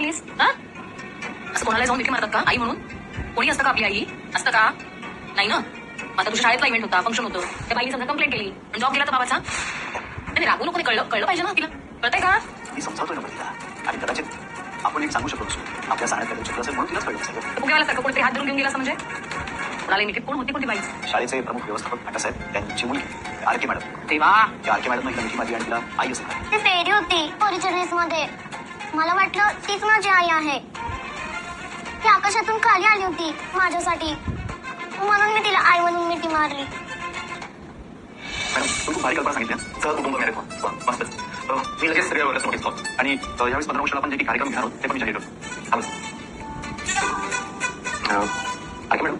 मारलीस? हा, असं कोणाला जाऊन मिठी मारतात का आई म्हणून? कोणी असतं का आपली आई? असतं का? नाही ना. आता तुझ्या शाळेतला इव्हेंट होता, फंक्शन होतं, त्या बाईने समजा कंप्लेंट केली पण जॉब गेला तर बाबाचा. नाही रागू नको, कळलं पाहिजे ना तिला. कळतंय का? मी समजावतोय ना तिला, आणि कदाचित आपण एक सांगू शकलो नसू. आपल्या सांगण्यात काहीतरी चुकलं असेल म्हणून तिलाच कळलं असेल. फुगेवाला सारखं कोणतरी हात धरून घेऊन गेला असं म्हणजे? कोणाला मिठीत कोण होती कोणती बाई? शाळेचे प्रमुख व्यवस्थापक अण्णासाहेब त्यांची मुलगी आर के मॅडम. तेव्हा त्या आर के मॅडम मिठी मारली आणि तिला आई असेल. ती फेरी होती परीच्या ड्रेसमध्ये. मला वाटलं तीच माझी आई आहे. ती आकाशातून खाली आली होती माझ्यासाठी, म्हणून मी तिला आई म्हणून मिठी मारली. मॅडम तू खूप भारी कल्पना सांगितल्या. सहकुटुंब मॅरेथॉन मस्तच. मी लगेच सगळ्या वर्गात नोटीस करतो आणि यावेळेस 15 वर्षाला आपण जे काही कार्यक्रम घेणार आहोत ते पण मी जाहीर करतो. आर के मॅडम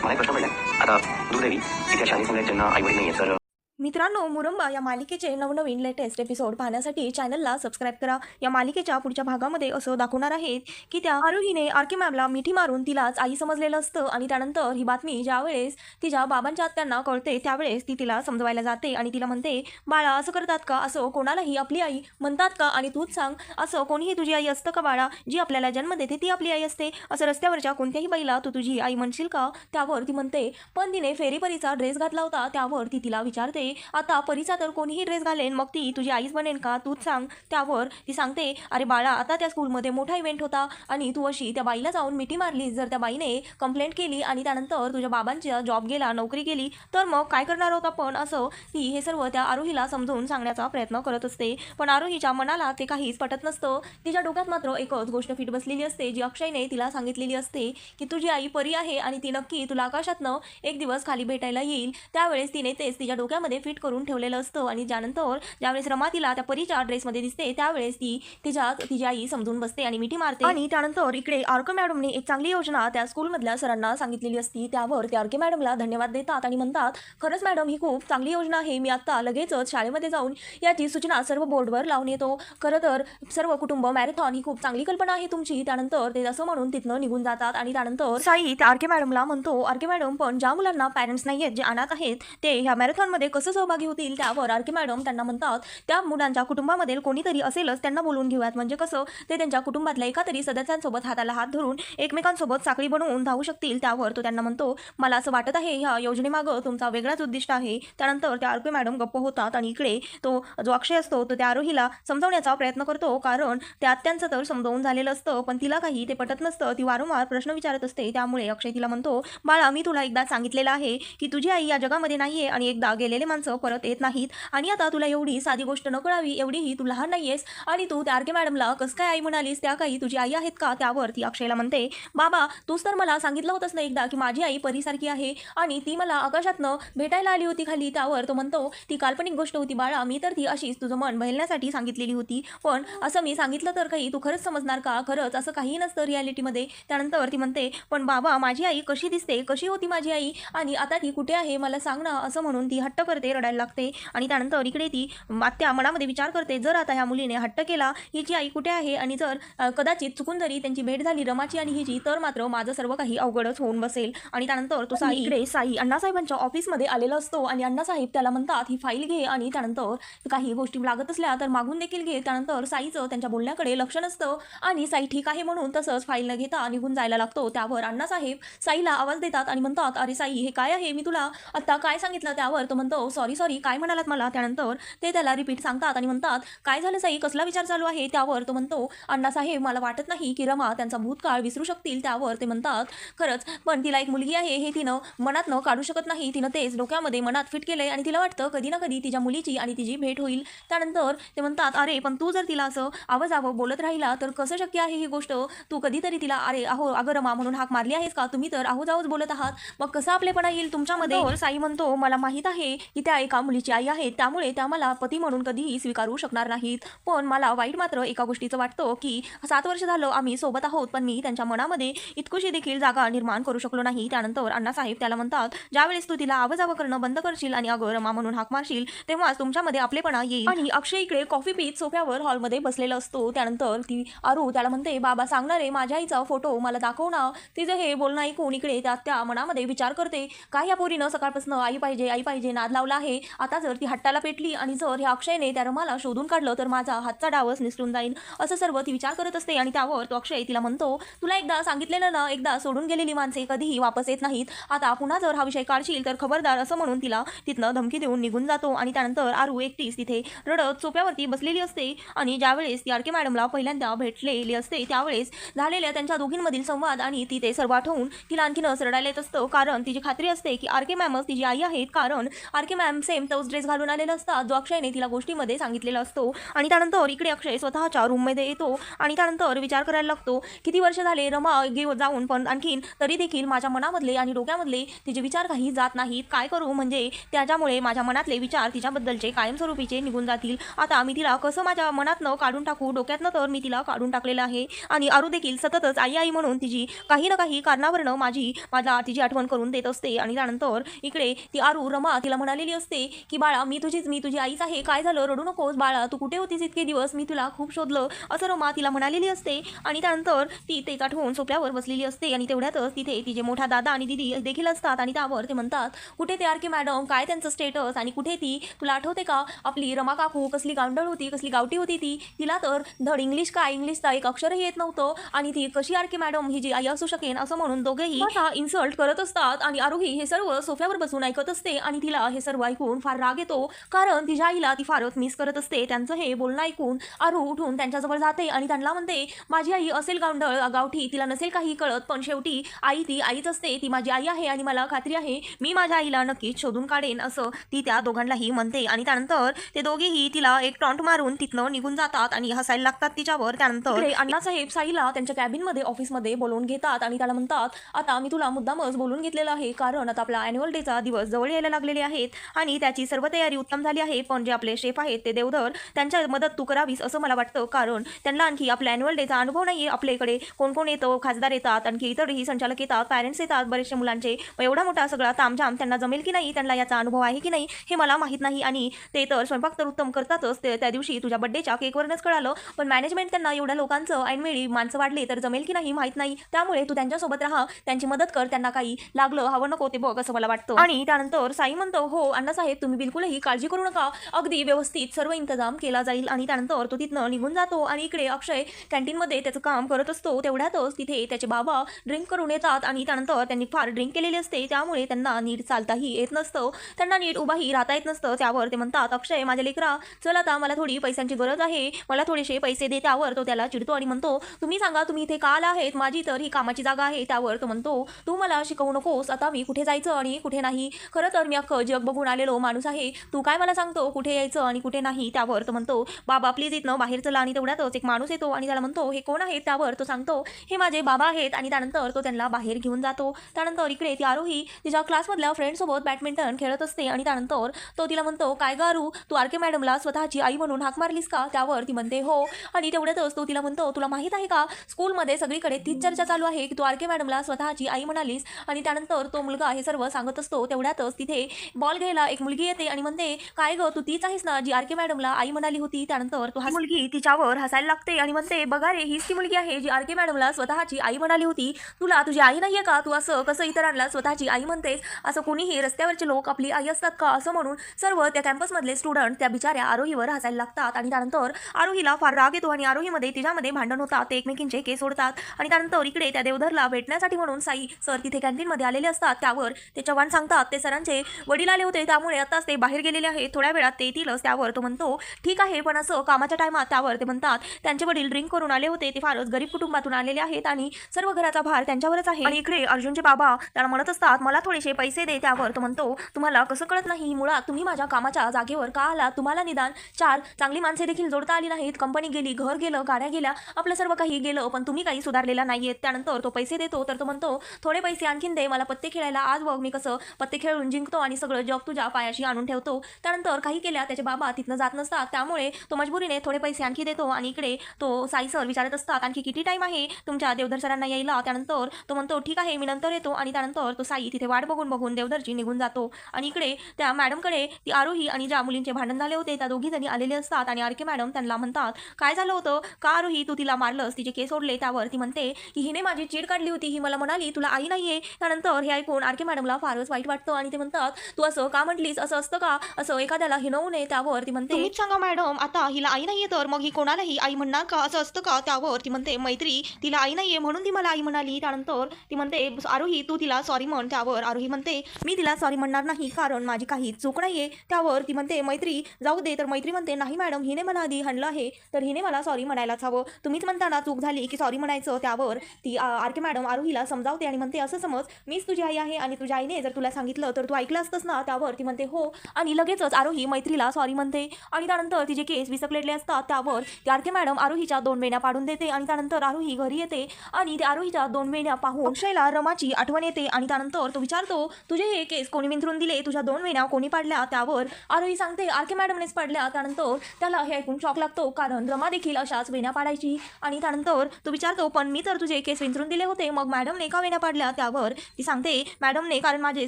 मला एक प्रश्न पडलाय. आता दुर्दैवी की त्या शाळेत ज्यांना आई वडील नाही आहे तर मित्रांनो, मुरंबा या मालिकेचे नवनवीन लेटेस्ट एपिसोड पाहण्यासाठी चॅनलला सबस्क्राईब करा. या मालिकेच्या पुढच्या भागामध्ये असं दाखवणार आहेत की त्या आरोहीने आरके मॅमला मिठी मारून तिलाच आई समजलेलं असतं आणि त्यानंतर ही बातमी ज्यावेळेस तिच्या बाबांच्या आत्यांना कळते त्यावेळेस ती तिला समजवायला जाते आणि तिला म्हणते, बाळा असं करतात का? असं कोणालाही आपली आई म्हणतात का? आणि तूच सांग, असं कोणीही तुझी आई असतं का बाळा? जी आपल्याला जन्म देते ती आपली आई असते? असं रस्त्यावरच्या कोणत्याही बाईला तू तुझी आई म्हणशील का? त्यावर ती म्हणते, पण तिने फेरीपरीचा ड्रेस घातला होता. त्यावर ती तिला विचारते, आता परीचा तर कोणीही ड्रेस घालेन, मग ती तुझी आईच बनेन का? तूच सांग. त्यावर ती सांगते, अरे बाळा आता त्या स्कूलमध्ये मोठा इव्हेंट होता आणि तू अशी त्या बाईला जाऊन मिठी मारलीस. जर त्या बाईने कंप्लेंट केली आणि त्यानंतर तुझ्या बाबांच्या जॉब गेला, नोकरी गेली, तर मग काय करणार आहोत आपण? असं ती हे सर्व त्या आरोहीला समजून सांगण्याचा प्रयत्न करत असते. पण आरोहीच्या मनाला ते काहीच पटत नसतं. तिच्या डोक्यात मात्र एकच गोष्ट फिट बसलेली असते, जी अक्षयने तिला सांगितलेली असते की तुझी आई परी आहे आणि ती नक्की तुला आकाशातनं एक दिवस खाली भेटायला येईल. त्यावेळेस तिने तेच तिच्या डोक्यामध्ये फिट करून ठेवलेलं असतं आणि त्यानंतर ज्यावेळेस रमा तिला त्या परीच्या ड्रेसमध्ये दिसते त्यावेळेस ती तिची आई समजून बसते आणि मिठी मारते. आणि त्यानंतर इकडे आरके मॅडमने एक चांगली योजना त्या स्कूलमधल्या सरांना सांगितलेली असती. त्यावर ते आरके मॅडमला धन्यवाद देतात आणि म्हणतात, खरंच मॅडम ही खूप चांगली योजना आहे. मी आता लगेचच शाळेमध्ये जाऊन याची सूचना सर्व बोर्डवर लावून येतो. खरं तर सर्व कुटुंब मॅरेथॉन ही खूप चांगली कल्पना आहे तुमची. त्यानंतर ते असं म्हणून तिथनं निघून जातात आणि त्यानंतर साई त्या आरके मॅडमला म्हणतो, आरके मॅडम पण ज्या मुलांना पॅरेंट्स नाही आहेत, जे अनाथ आहेत, ते ह्या मॅरेथॉनमध्ये कसं सहभागी होतील? त्यावर आरके मॅडम त्यांना म्हणतात, त्या मुलांच्या कुटुंबामध्ये कोणीतरी असेलच, त्यांना बोलून घेऊयात. म्हणजे कसं ते त्यांच्या कुटुंबातल्या एका तरी सदस्यांसोबत हाताला हात धरून एकमेकांसोबत साखळी बनवून धावू शकतील. त्यावर तो त्यांना म्हणतो, मला असं वाटत आहे ह्या योजनेमागं तुमचा वेगळाच उद्दिष्ट आहे. त्यानंतर त्या आरके मॅडम गप्प होतात आणि इकडे तो जो अक्षय असतो तो त्या आरोहीला समजवण्याचा प्रयत्न करतो, कारण त्या आत्यांचं तर समजावून झालेलं असतं पण तिला काही ते पटत नसतं. ती वारंवार प्रश्न विचारत असते. त्यामुळे अक्षय तिला म्हणतो, बाळा मी तुला एकदा सांगितलेलं आहे की तुझी आई या जगामध्ये नाहीये आणि एकदा गेलेले माणसं परत येत नाहीत आणि आता तुला एवढी साधी गोष्ट न कळावी एवढीही तू लहान नाहीयेस आणि तू त्या आरके मॅडमला कसं काय आई म्हणालीस? त्या काही तुझी आई आहेत का? त्यावर ती अक्षयला म्हणते, बाबा तूच तर मला सांगितलं होतंस ना एकदा की माझी आई परीसारखी आहे आणि ती मला आकाशातनं भेटायला आली होती खाली. त्यावर तो म्हणतो, ती काल्पनिक गोष्ट होती बाळा, मी तर ती अशीच तुझं मन बहलण्यासाठी सांगितलेली होती. पण असं मी सांगितलं तर काही तू खरंच समजणार का? खरंच असं काही नसतं रियालिटीमध्ये. त्यानंतर ती म्हणते, पण बाबा माझी आई कशी दिसते? कशी होती माझी आई? आणि आता ती कुठे आहे? मला सांग ना. असं म्हणून ती हट्ट करते, रडायला लागते. आणि त्यानंतर इकडे ती आत्या मनामध्ये विचार करते, जर आता ह्या मुलीने हट्ट केला हिची आई कुठे आहे आणि जर कदाचित चुकून जरी त्यांची भेट झाली रमाची आणि हिची, तर मात्र माझं सर्व काही अवघडच होऊन बसेल. आणि त्यानंतर तो साई अण्णासाहेबांच्या ऑफिसमध्ये आलेला असतो आणि अण्णासाहेब त्याला म्हणतात, ही फाईल घे आणि त्यानंतर काही गोष्टी लागत असल्या तर मागून देखील घे. त्यानंतर साईचं त्यांच्या बोलण्याकडे लक्ष नसतं आणि साई ठीक आहे म्हणून तसंच फाईल न घेता निघून जायला लागतो. त्यावर अण्णासाहेब साईला आवाज देतात आणि म्हणतात, अरे साई हे काय आहे? मी तुला आता काय सांगितलं? त्यावर तो म्हणतो, सॉरी काय म्हणालात मला? त्यानंतर ते त्याला रिपीट सांगतात आणि म्हणतात, काय झालं साई? कसला विचार चालू आहे? त्यावर तो म्हणतो, अण्णासाहेब मला वाटत नाही की रमा त्यांचा भूतकाळ विसरू शकतील. त्यावर ते म्हणतात, खरंच पण तिला एक मुलगी आहे हे तिनं मनात न काढू शकत नाही. तिनं तेच डोक्यामध्ये मनात फिट केलंय आणि तिला वाटतं कधी ना कधी तिच्या मुलीची आणि तिची भेट होईल. त्यानंतर ते म्हणतात, अरे पण तू जर तिला असं आवाजावं बोलत राहिला तर कसं शक्य आहे ही गोष्ट? तू कधीतरी तिला अरे अहो अगं रमा म्हणून हाक मारली आहेस का? तुम्ही तर आहो जाऊच बोलत आहात, मग कसा आपलेपणा येईल तुमच्यामध्ये? साई म्हणतो, मला माहित आहे की त्या एका मुलीची आई आहे, त्यामुळे त्या मला पती म्हणून कधीही स्वीकारू शकणार नाहीत. पण मला वाईट मात्र एका गोष्टीचं वाटतं की 7 वर्ष झालं आम्ही सोबत आहोत पण मी त्यांच्या मनामध्ये इतकुशी देखील जागा निर्माण करू शकलो नाही. त्यानंतर अण्णासाहेब त्याला म्हणतात, ज्यावेळेस तू तिला आवाजावं करणं बंद करशील आणि अगं रमा म्हणून हाक मारशील तेव्हाच तुमच्यामध्ये आपलेपणा येईल. आणि अक्षय इकडे कॉफी पीत सोफ्यावर हॉलमध्ये बसलेला असतो. त्यानंतर ती आरू त्याला म्हणते, बाबा सांगणार आहे माझ्या आईचा फोटो मला दाखव ना. तिचं हे बोलणं ऐकून इकडे त्या मनामध्ये विचार करते, काय या पोरीनं सकाळपासून आई पाहिजे नाद लावला आहे. आता जर ती हट्टाला पेटली आणि जर ह्या अक्षयने त्या रमाला शोधून काढलं तर माझा हातचा डावच निसटून जाईल, असं सर्व ती विचार करत असते. आणि त्यावर तो अक्षय तिला म्हणतो, तुला एकदा सांगितलेलं ना, एकदा सोडून गेलेली माणसे कधीही वापस येत नाहीत. आता पुन्हा जर हा विषय काढशील तर खबरदार, असं म्हणून तिला तिथनं धमकी देऊन निघून जातो. आणि त्यानंतर आरू एकटीच तिथे रडत सोफ्यावरती बसलेली असते. आणि ज्यावेळेस ती आरके मॅडमला पहिल्यांदा भेटलेली असते त्यावेळेस झालेल्या त्यांच्या दोघींमधील संवाद आणि ती ते सर्व आठवून तिला आणखीनच रडायला येत असतं. कारण तिची खात्री असते की आरके मॅमच तिची आई आहेत, कारण आरके मॅम सेम तोच ड्रेस घालून आलेला असतात जो अक्षयने तिला गोष्टीमध्ये सांगितलेला असतो. आणि त्यानंतर इकडे अक्षय स्वतःच्या रूममध्ये येतो आणि त्यानंतर विचार करायला लागतो, किती वर्ष झाले रमा जाऊन पण आणखीन तरी देखील माझ्या मनामधले आणि डोक्यामधले तिचे विचार काही जात नाहीत. काय करू, म्हणजे त्याच्यामुळे माझ्या मनातले विचार तिच्याबद्दलचे कायमस्वरूपीचे निघून जातील. आता मी तिला कसं माझ्या मनातनं काढून टाकू, डोक्यातनं तर मी तिला काढून टाकलेलं आहे. आणि आरू देखील सततच आई आई म्हणून तिची काही ना काही कारणावरनं मला तिची आठवण करून देत असते. आणि त्यानंतर इकडे ती आरू रमा तिला म्हणालेली असते की बाळा, मी तुझी आईच आहे, काय झालं, रडू नकोस बाळा, तू कुठे होतीस इतके दिवस, मी तुला खूप शोधलं, असं रमा तिला म्हणालेली असते. आणि त्यानंतर ती तेच आठवून सोफ्यावर बसलेली असते. आणि तेवढ्यातच तिथे तिचे मोठा दादा आणि दिदी देखील असतात. आणि त्यावर ते म्हणतात, कुठे ते आरके मॅडम, काय त्यांचं स्टेटस, आणि कुठे ती, तुला आठवते का आपली रमा काकू कसली गावंढळ होती, कसली गावठी होती ती, तिला तर धड इंग्लिशचा एक अक्षरही येत नव्हतं, आणि ती कशी आरके मॅडम ही जी आई असू शकेन, असं म्हणून दोघेही इन्सल्ट करत असतात. आणि आरोही हे सर्व सोफ्यावर बसून ऐकत असते. आणि तिला हे सर्व ऐकून फार राग येतो, कारण तिच्या आईला ती फारच मिस करत असते. त्यांचं हे बोलणं ऐकून आरू उठून त्यांच्याजवळ जाते आणि त्यांना म्हणते, माझी आई असेल गावंढळ गावठी, तिला नसेल काही कळत, पण शेवटी आई ती आईच असते, ती माझी आई आहे आणि मला खात्री आहे मी माझ्या आईला नक्कीच शोधून काढेन, असं ती त्या दोघांनाही म्हणते. आणि त्यानंतर ते दोघेही तिला एक टॉन्ट मारून तिथनं निघून जातात आणि हसायला लागतात तिच्यावर. त्यानंतर अण्णासाहेब साईला त्यांच्या कॅबिनमध्ये ऑफिसमध्ये बोलवून घेतात आणि त्याला म्हणतात, आता मी तुला मुद्दामच बोलून घेतलेलं आहे, कारण आता आपला ॲन्युअल डेचा दिवस जवळ यायला लागलेले आहेत आणि त्याची सर्व तयारी उत्तम झाली आहे, पण जे आपले शेफ आहेत ते देवधर, त्यांच्या मदत तू करावीस असं मला वाटतं, कारण त्यांना आणखी आपल्या ॲन्युअल डेचा अनुभव नाही आहे. आपल्याकडे कोण कोण येतं, खासदार येतात, आणखी इतरही संचालक येतात, पॅरेंट्स येतात, बरेचशे मुलांचे, एवढा मोठा सगळा तामझाम त्यांना जमेल की नाही, त्यांना याचा अनुभव आहे की नाही हे मला माहीत नाही. आणि ते तर स्वयंपाक तर उत्तम करतातच, ते त्या दिवशी तुझ्या बड्डेच्या केकवरच कळालं, पण मॅनेजमेंट त्यांना एवढ्या लोकांचं ऐनवेळी माणसं वाढली तर जमेल की नाही माहीत नाही, त्यामुळे तू त्यांच्यासोबत राहा, त्यांची मदत कर, त्यांना काही लागलं हवं नको ते बघ, असं मला वाटतं. आणि त्यानंतर साई म्हणतो, हो अण्णासाहेब, तुम्ही बिलकुलही काळजी करू नका, अगदी व्यवस्थित सर्व इंतजाम केला जाईल. आणि त्यानंतर तो तिथनं निघून जातो. आणि इकडे अक्षय कॅन्टीनमध्ये त्याचं काम करत असतो. तेवढ्यातच तिथे त्याचे बाबा ड्रिंक करून येतात आणि त्यानंतर त्यांनी फार ड्रिंक केलेली असते, त्यामुळे त्यांना नीट चालताही येत नसतं, त्यांना नीट उभाही राहता येत नसतं. त्यावर ते म्हणतात, अक्षय माझ्या लेकरा, चल आता मला थोडी पैशांची गरज आहे, मला थोडेसे पैसे दे. त्यावर तो त्याला चिडतो आणि म्हणतो, तुम्ही सांगा तुम्ही इथे का आला आहेत, माझी तर ही कामाची जागा आहे. त्यावर तो म्हणतो, तू मला शिकवू नकोस, आता मी कुठे जायचं आणि कुठे नाही, खरं तर मी अख्खं जग बघून आलेलो माणूस आहे, तू काय मला सांगतो कुठे यायचं आणि कुठे नाही. त्यावर तो म्हणतो, बाबा प्लीज इथनं बाहेर चला. आणि तेवढ्यातच एक माणूस येतो आणि त्याला म्हणतो, हे कोण आहे. त्यावर तो सांगतो, हे माझे बाबा आहेत. आणि त्यानंतर तो त्यांना बाहेर घेऊन जातो. त्यानंतर इकडे ती आरोही तिच्या क्लासमधल्या फ्रेंडसोबत बॅडमिंटन खेळत असते. आणि त्यानंतर तो तिला म्हणतो, काय ग आरू, तू आरके मॅडमला स्वतःची आई म्हणून हाक मारलीस का. त्यावर ती म्हणते, हो. आणि तेवढ्यातच तो तिला म्हणतो, तुला माहित आहे का, स्कूलमध्ये सगळीकडे तीच चर्चा चालू आहे की तू आरके मॅडमला स्वतःची आई म्हणालीस. आणि त्यानंतर तो मुलगा हे सर्व सांगत असतो. तेवढ्यातच तिथे बॉल घ्यायला एक मुलगी येते आणि म्हणते, काय ग, तू तीच आहेस ना जी आरके मॅडमला आई म्हणाली होती. त्यानंतर तो मुलगी तिच्यावर हसायला लागते आणि म्हणते, बघा रे, हीच ती मुलगी आहे जी आरके मॅडमला स्वतःची आई म्हणाली होती, तुला तुझी आई नाहीये का, तू असं कसं इतरांना स्वतःची आई म्हणतेस, असं कोणीही रस्त्यावरचे लोक आपली आई असतात का, असं म्हणून सर्व त्या कॅम्पसमधले स्टुडंट त्या बिचाऱ्या आरोहीवर हसायला लागतात. आणि त्यानंतर आरोहीला फार राग येतो आणि आरोहीमध्ये तिच्यामध्ये भांडण होतात, ते एकमेकींचे केस सोडतात. आणि त्यानंतर इकडे त्या देवधरला भेटण्यासाठी म्हणून साई सर तिथे कॅन्टीनमध्ये आलेले असतात. त्यावर ते चव्हाण सांगतात, ते सरांचे वडील आले होते, त्यामुळे आताच ते बाहेर गेलेले आहेत, थोड्या वेळात ते येतीलच. त्यावर तो म्हणतो, ठीक आहे, पण असं कामाच्या टायमात. त्यावर ते म्हणतात, त्यांचे वडील ड्रिंक करून आले होते, ते फारच गरीब कुटुंबातून आलेले आहेत आणि सर्व घराचा भार त्यांच्यावरच आहे. आणि इकडे अर्जुनचे बाबा त्याला म्हणत असतात, मला थोडेसे पैसे दे. त्यावर तो म्हणतो, तुम्हाला कसं कळत नाही, मुळात तुम्ही माझ्या कामाच्या जागेवर का आलात, तुम्हाला निदान 4 चांगली माणसे देखील जोडता आली नाहीत, कंपनी गेली, घर गेलं, गाड्या गेल्या, आपलं सर्व काही गेलं, पण तुम्ही काही सुधारलेला नाहीयेत. त्यानंतर तो पैसे देतो तर तो म्हणतो, थोडे पैसे आणखीन दे, मला पत्ते खेळायला आज बघ मी कसं पत्ते खेळून जिंकतो आणि सगळं जग तुझ्या पायाशी आणून ठेवतो. त्यानंतर काही केल्या त्याचे बाबा तिथनं जात नसतात, त्यामुळे तो मजबुरीने थोडे पैसे आणखी देतो. आणि इकडे तो साई सर विचारत असतात, आणखी किती टाइम आहे तुमच्या देवधर सरांना यायला. त्यानंतर तो म्हणतो, ठीक आहे, मी नंतर येतो. आणि त्यानंतर तो साई तिथे वाट बघून देवधरची निघून जातो. आणि इकडे त्या मॅडमकडे ती आरोही आणि ज्या मुलींचे भांडण झाले होते त्या दोघी जणी आलेले असतात. आणि आरके मॅडम त्यांना म्हणतात, काय झालं होतं, का आरोही तू तिला मारलंस, तिचे केस सोडले. त्यावर ती म्हणते की हिने माझी चीड काढली होती, ही मला म्हणाली तुला आई नाहीये. त्यानंतर हे ऐकून आरके मॅडमला फारच वाईट वाटतं आणि ते म्हणतात, तू असं का का म्हटलीस, असं असतं का, असं एखाद्याला हिणवू नये. त्यावर ती म्हणते, तुम्हीच सांगा मॅडम, आता हिला आई नाहीये तर मग ही कोणालाही आई म्हणणार का, असं असतं का. त्यावर ती म्हणते, मैत्री तिला आई नाहीये म्हणून ती मला आई म्हणाली. त्यानंतर ती म्हणते, आरोही तू तिला सॉरी म्हण. त्यावर आरोही म्हणते, मी तिला सॉरी म्हणणार नाही कारण माझी काही चूक नाहीये. त्यावर ती म्हणते, मैत्री जाऊ दे. तर मैत्री म्हणते, नाही मॅडम, हिने मला आधी हाणलं आहे तर हिने मला सॉरी म्हणायलाच हवं. तुम्हीच म्हणताना चूक झाली की सॉरी म्हणायचं. त्यावर ती आरके मॅडम आरोहीला समजावते आणि म्हणते, असं समज मीच तुझी आई आहे आणि तुझ्या आईने जर तुला सांगितलं तर तू ऐकलं असतंस ना. त्यावर ती म्हणते, हो. आणि लगेचच आरोही मैत्रीला सॉरी म्हणते आणि त्यानंतर तिचे केस विसकलेले असतात. त्यावर ती आरके मॅडम आरोहीच्या 2 वेण्या पाडून देते आणि त्यानंतर आरोही घरी येते आणि त्या आरोहीच्या 2 वेण्या पाहून अक्षयला रमाची आठवण येते आणि त्यानंतर तो विचारतो, तुझे हे केस कोणी विंचरून दिले, तुझ्या 2 वेण्या कोणी पाडल्या. त्यावर आरोही सांगते, आरके मॅडमनेच पाडल्या. त्यानंतर त्याला हे ऐकून शॉक लागतो कारण रमा देखील अशाच वेण्या पाडायची आणि त्यानंतर तो विचारतो, पण मी तर तुझे केस विंचरून दिले होते, मग मॅडमने का वेण्या पाडल्या. त्यावर ती सांगते, मॅडमने कारण माझे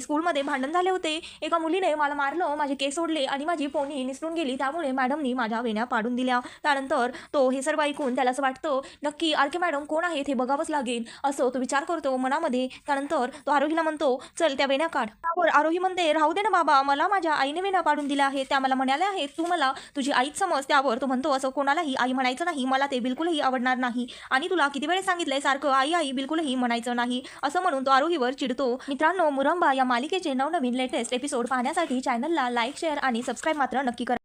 स्कूलमध्ये भांडण झाले होते, एका मुलीने मला मारलं, माझे केस सोडले आणि माझी पोनी निसरून गेली, त्यामुळे मॅडमनी माझ्या वेण्या पाडून दिल्या. त्यानंतर तो हे सर्व ऐकून त्याला असं वाटतं, नक्की आरके मॅडम कोण आहेत हे बघावंच लागेल, असं तो विचार करतो मनामध्ये. त्यानंतर तो आरोहीला म्हणतो, चल त्या वेण्या काढ. त्यावर आरोही म्हणते, राहू दे ना बाबा, मला माझ्या आईने वेण्या पाडून दिल्या आहेत, त्या मला म्हणाल्या आहेत तू मला तुझी आईच समज. त्यावर तो म्हणतो, असं कोणालाही आई म्हणायचं नाही, मला ते बिलकुलही आवडणार नाही आणि तुला किती वेळेस सांगितलंय सारखं आई आई बिलकुलही म्हणायचं नाही, असं म्हणून तो आरोहीवर चिडतो. मित्रांनो, मुरंबा या मालिकेचे नवनवीन लेटेस्ट एपिसोड पाहण्यासाठी चॅनलला लाईक, शेअर आणि सबस्क्राईब मात्र नक्की करा.